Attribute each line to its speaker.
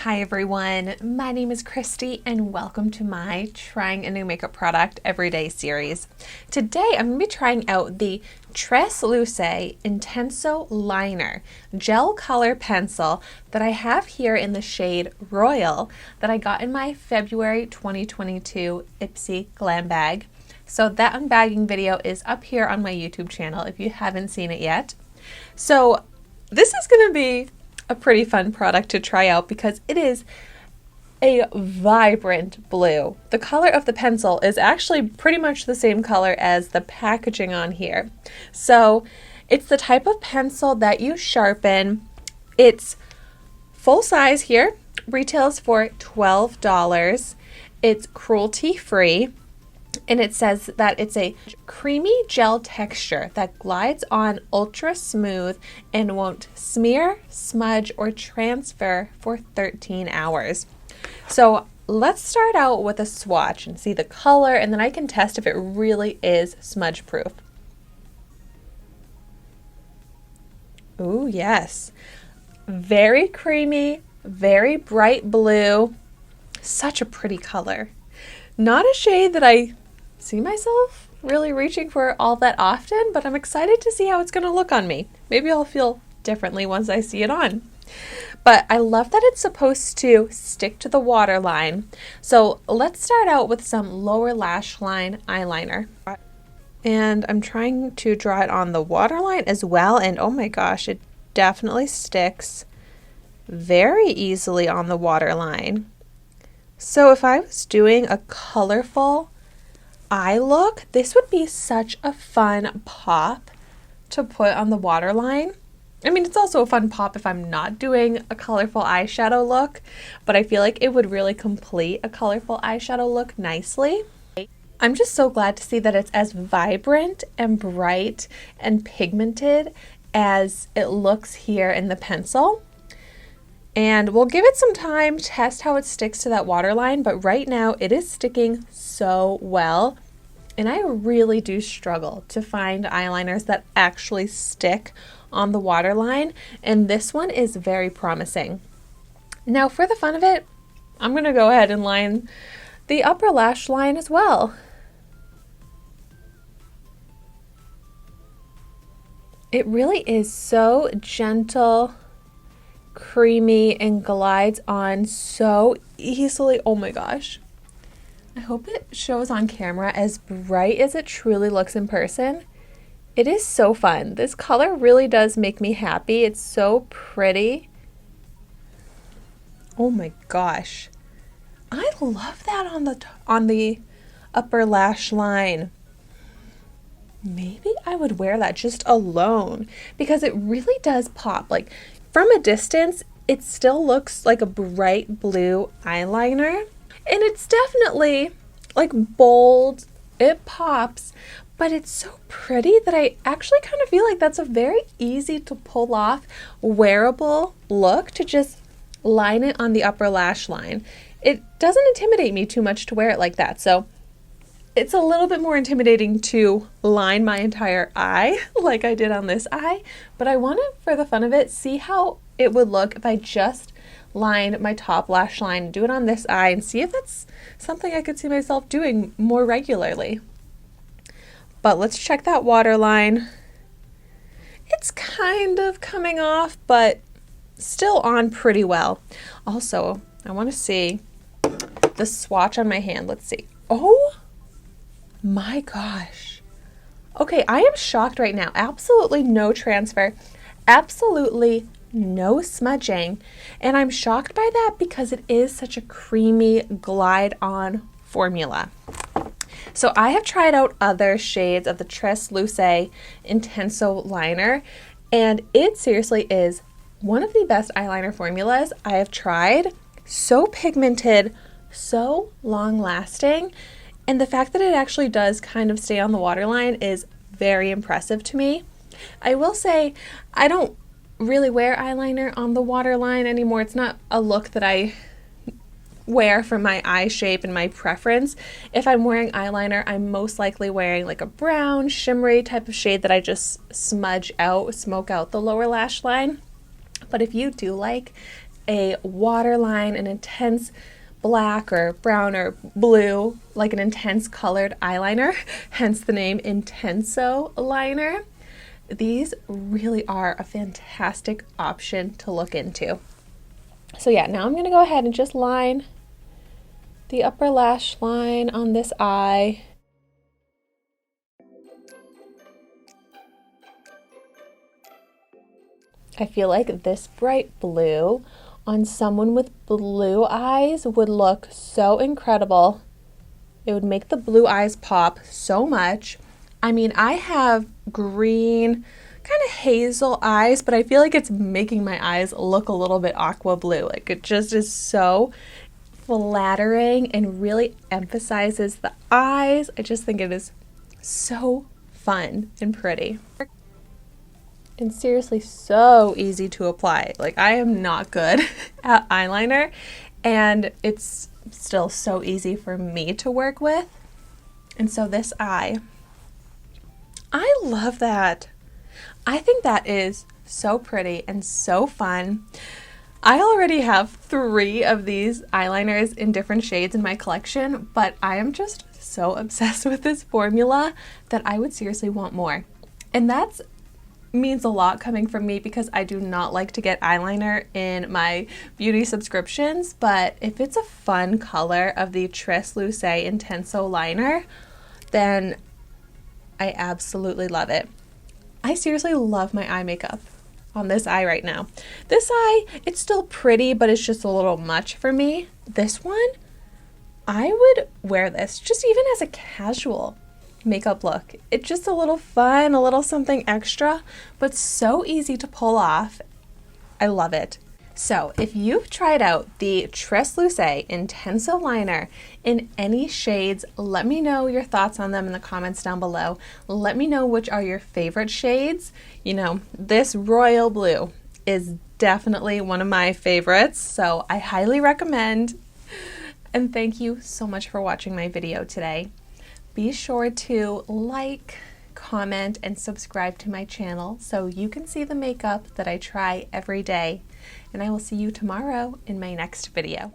Speaker 1: Hi everyone, my name is Christy and welcome to my Trying a New Makeup Product Everyday series. Today I'm going to be trying out the Tresluce Intenso Liner gel color pencil that I have here in the shade Royal that I got in my February 2022 Ipsy glam bag. So that unbagging video is up here on my YouTube channel if you haven't seen it yet. So this is going to be a pretty fun product to try out because it is a vibrant blue. The color of the pencil is actually pretty much the same color as the packaging on here. So it's the type of pencil that you sharpen. It's full size here, retails for $12. It's cruelty free. And it says that it's a creamy gel texture that glides on ultra smooth and won't smear, smudge, or transfer for 13 hours. So let's start out with a swatch and see the color, and then I can test if it really is smudge proof. Ooh, yes. Very creamy, very bright blue. Such a pretty color. Not a shade that I see myself really reaching for all that often, but I'm excited to see how it's going to look on me. Maybe I'll feel differently once I see it on. But I love that it's supposed to stick to the waterline. So let's start out with some lower lash line eyeliner. And I'm trying to draw it on the waterline as well, and oh my gosh, it definitely sticks very easily on the waterline. So if I was doing a colorful eye look, this would be such a fun pop to put on the waterline. I mean, it's also a fun pop if I'm not doing a colorful eyeshadow look, but I feel like it would really complete a colorful eyeshadow look nicely. I'm just so glad to see that it's as vibrant and bright and pigmented as it looks here in the pencil. And we'll give it some time to test how it sticks to that waterline, but right now it is sticking so well. And I really do struggle to find eyeliners that actually stick on the waterline, and this one is very promising. Now for the fun of it, I'm going to go ahead and line the upper lash line as well. It really is so gentle, creamy, and glides on so easily. Oh my gosh. I hope it shows on camera as bright as it truly looks in person. It is so fun. This color really does make me happy. It's so pretty. Oh my gosh. I love that on the upper lash line. Maybe I would wear that just alone because it really does pop. Like from a distance, it still looks like a bright blue eyeliner, and it's definitely like bold, it pops, but it's so pretty that I actually kind of feel like that's a very easy to pull off wearable look, to just line it on the upper lash line. It doesn't intimidate me too much to wear it like that, so it's a little bit more intimidating to line my entire eye like I did on this eye, but I want to, for the fun of it, see how it would look if I just lined my top lash line, do it on this eye, and see if that's something I could see myself doing more regularly. But let's check that waterline. It's kind of coming off, but still on pretty well. Also, I want to see the swatch on my hand. Let's see. Oh my gosh. Okay, I am shocked right now. Absolutely no transfer. Absolutely no smudging. And I'm shocked by that because it is such a creamy glide on formula. So I have tried out other shades of the Tresluce Intenso Liner, and it seriously is one of the best eyeliner formulas I have tried. So pigmented, so long lasting. And the fact that it actually does kind of stay on the waterline is very impressive to me. I will say I don't really wear eyeliner on the waterline anymore. It's not a look that I wear for my eye shape and my preference. If I'm wearing eyeliner, I'm most likely wearing like a brown, shimmery type of shade that I just smudge out, smoke out the lower lash line. But if you do like a waterline, an intense black or brown or blue, like an intense colored eyeliner, hence the name Intenso Liner. These really are a fantastic option to look into. So yeah, now I'm going to go ahead and just line the upper lash line on this eye. I feel like this bright blue on someone with blue eyes would look so incredible. It would make the blue eyes pop so much. I mean, I have green, kind of hazel eyes, but I feel like it's making my eyes look a little bit aqua blue. Like it just is so flattering and really emphasizes the eyes. I just think it is so fun and pretty. And seriously, so easy to apply. Like I am not good at eyeliner, and it's still so easy for me to work with. And so this eye, I love that. I think that is so pretty and so fun. I already have 3 of these eyeliners in different shades in my collection, but I am just so obsessed with this formula that I would seriously want more. And that's means a lot coming from me because I do not like to get eyeliner in my beauty subscriptions, but if it's a fun color of the Tresluce Intenso Liner, then I absolutely love it. I seriously love my eye makeup on this eye right now. This eye, it's still pretty, but it's just a little much for me. This one, I would wear this just even as a casual makeup look. It's just a little fun, a little something extra, but so easy to pull off. I love it. So if you've tried out the Tresluce Intenso Liner in any shades, let me know your thoughts on them in the comments down below. Let me know which are your favorite shades. You know, this royal blue is definitely one of my favorites, so I highly recommend. And thank you so much for watching my video today. Be sure to like, comment, and subscribe to my channel so you can see the makeup that I try every day. And I will see you tomorrow in my next video.